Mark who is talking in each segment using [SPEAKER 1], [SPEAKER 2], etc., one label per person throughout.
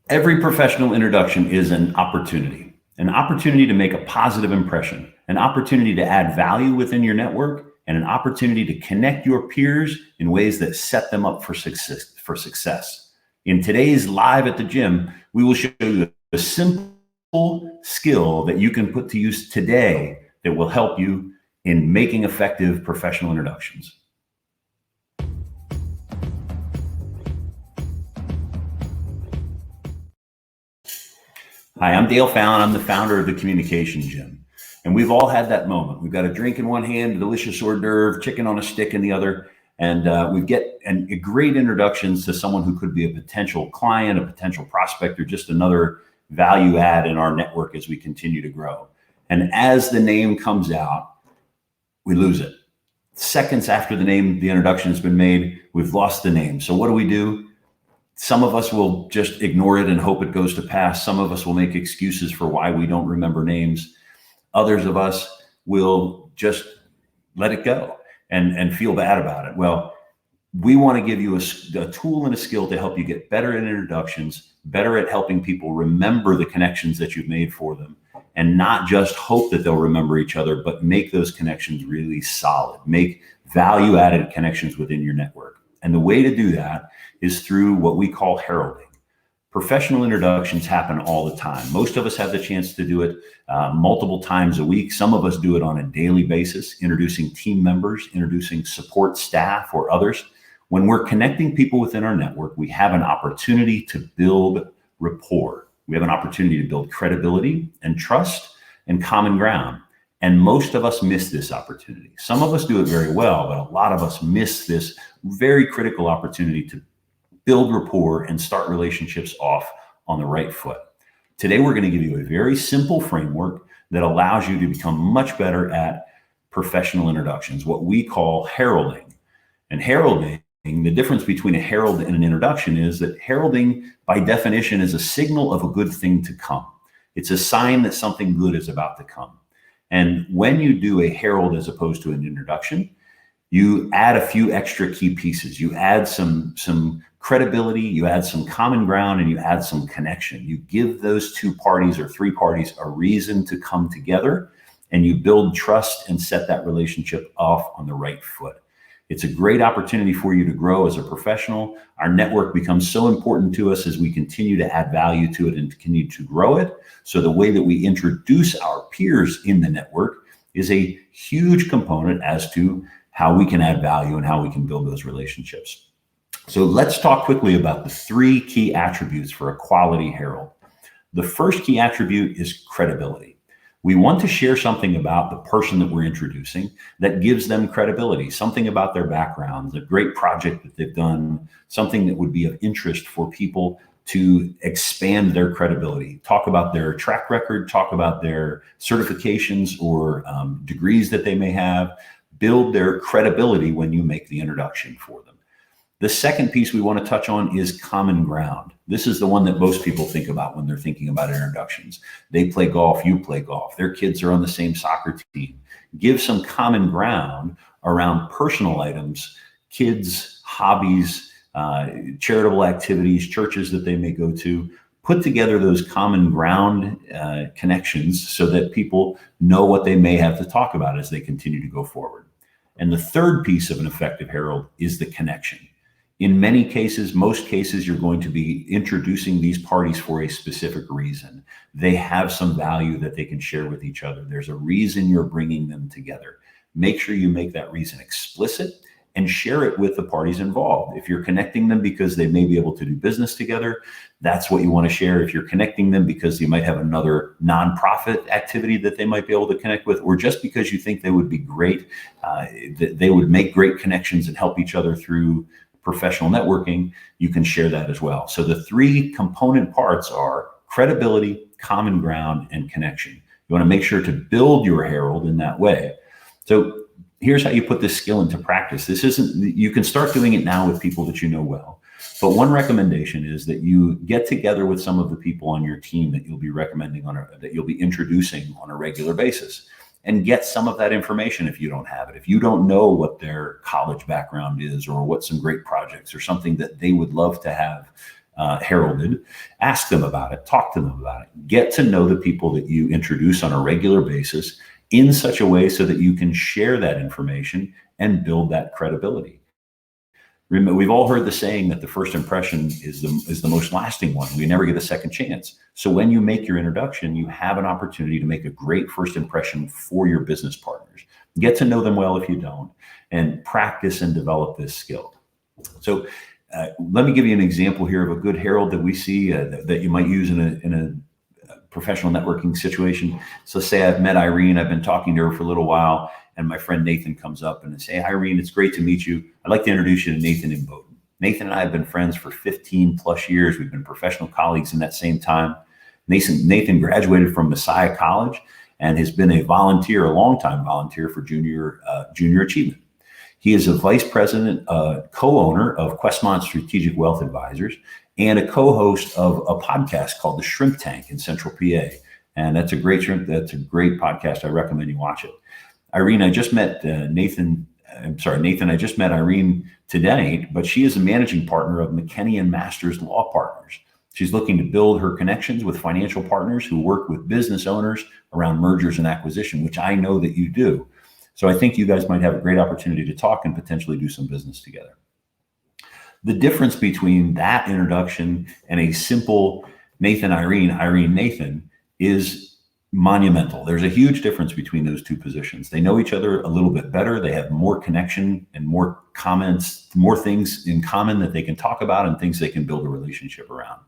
[SPEAKER 1] Every professional introduction is an opportunity to make a positive impression, an opportunity to add value within your network, and an opportunity to connect your peers in ways that set them up for success. In today's Live at the Gym, we will show you a simple skill that you can put to use today that will help you in making effective professional introductions. Hi, I'm Dale Fallon. I'm the founder of the Communication Gym. And we've all had that moment. We've got a drink in one hand, a delicious hors d'oeuvre, chicken on a stick in the other. And we get great introductions to someone who could be a potential client, a potential prospect, or just another value add in our network as we continue to grow. And as the name comes out, we lose it. Seconds after the introduction has been made, we've lost the name. So what do? Some of us will just ignore it and hope it goes to pass. Some of us will make excuses for why we don't remember names. Others of us will just let it go and feel bad about it. Well, we want to give you a tool and a skill to help you get better at introductions, better at helping people remember the connections that you've made for them, and not just hope that they'll remember each other, but make those connections really solid, make value-added connections within your network. And the way to do that is through what we call heralding. Professional introductions happen all the time. Most of us have the chance to do it multiple times a week. Some of us do it on a daily basis, introducing team members, introducing support staff or others. When we're connecting people within our network, we have an opportunity to build rapport. We have an opportunity to build credibility and trust and common ground. And most of us miss this opportunity. Some of us do it very well, but a lot of us miss this very critical opportunity to build rapport and start relationships off on the right foot. Today, we're going to give you a very simple framework that allows you to become much better at professional introductions, what we call heralding. And heralding, the difference between a herald and an introduction is that heralding, by definition, is a signal of a good thing to come. It's a sign that something good is about to come. And when you do a herald as opposed to an introduction, you add a few extra key pieces. You add some credibility, you add some common ground, and you add some connection. You give those two parties or three parties a reason to come together, and you build trust and set that relationship off on the right foot. It's a great opportunity for you to grow as a professional. Our network becomes so important to us as we continue to add value to it and continue to grow it. So the way that we introduce our peers in the network is a huge component as to how we can add value and how we can build those relationships. So let's talk quickly about the three key attributes for a quality herald. The first key attribute is credibility. We want to share something about the person that we're introducing that gives them credibility, something about their background, a great project that they've done, something that would be of interest for people to expand their credibility. Talk about their track record, talk about their certifications or degrees that they may have, build their credibility when you make the introduction for them. The second piece we want to touch on is common ground. This is the one that most people think about when they're thinking about introductions. They play golf, you play golf. Their kids are on the same soccer team. Give some common ground around personal items, kids, hobbies, charitable activities, churches that they may go to. Put together those common ground connections so that people know what they may have to talk about as they continue to go forward. And the third piece of an effective herald is the connection. In many cases, most cases, you're going to be introducing these parties for a specific reason. They have some value that they can share with each other. There's a reason you're bringing them together. Make sure you make that reason explicit and share it with the parties involved. If you're connecting them because they may be able to do business together, that's what you want to share. If you're connecting them because you might have another nonprofit activity that they might be able to connect with, or just because you think they would be great, they would make great connections and help each other through professional networking, you can share that as well. So the three component parts are credibility, common ground, and connection. You want to make sure to build your herald in that way. So here's how you put this skill into practice. You can start doing it now with people that you know well. But one recommendation is that you get together with some of the people on your team that you'll be that you'll be introducing on a regular basis, and get some of that information if you don't have it. If you don't know what their college background is, or what some great projects or something that they would love to have heralded, ask them about it, talk to them about it, get to know the people that you introduce on a regular basis in such a way so that you can share that information and build that credibility. Remember, we've all heard the saying that the first impression is the most lasting one. We never get a second chance. So when you make your introduction, you have an opportunity to make a great first impression for your business partners. Get to know them well if you don't, and practice and develop this skill. So let me give you an example here of a good herald that we see that you might use in a professional networking situation. So say I've met Irene, I've been talking to her for a little while, and my friend Nathan comes up and say, "Hey, Irene, it's great to meet you. I'd like to introduce you to Nathan in Bowdoin." Nathan and I have been friends for 15 plus years. We've been professional colleagues in that same time. Nathan graduated from Messiah College and has been a longtime volunteer for junior achievement. He is a vice president, co-owner of Questmont Strategic Wealth Advisors, and a co-host of a podcast called The Shrimp Tank in Central PA. And that's a great podcast. I recommend you watch it. Irene, I just met Nathan, I just met Irene today, but she is a managing partner of McKinney & Masters Law Partners. She's looking to build her connections with financial partners who work with business owners around mergers and acquisition, which I know that you do. So I think you guys might have a great opportunity to talk and potentially do some business together. The difference between that introduction and a simple Nathan, Irene, Nathan is monumental. There's a huge difference between those two positions. They know each other a little bit better. They have more connection and more comments, more things in common that they can talk about and things they can build a relationship around.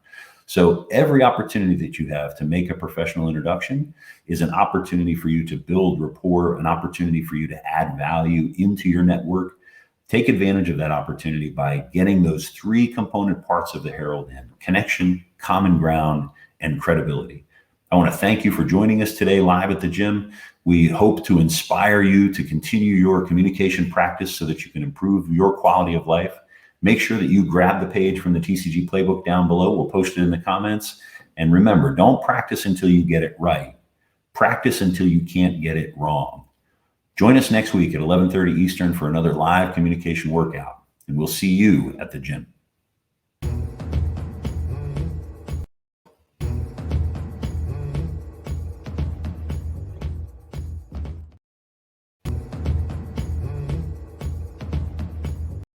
[SPEAKER 1] So every opportunity that you have to make a professional introduction is an opportunity for you to build rapport, an opportunity for you to add value into your network. Take advantage of that opportunity by getting those three component parts of the Herald in: connection, common ground, and credibility. I want to thank you for joining us today live at the gym. We hope to inspire you to continue your communication practice so that you can improve your quality of life. Make sure that you grab the page from the TCG playbook down below. We'll post it in the comments. And remember, don't practice until you get it right. Practice until you can't get it wrong. Join us next week at 11:30 Eastern for another live communication workout, and we'll see you at the gym.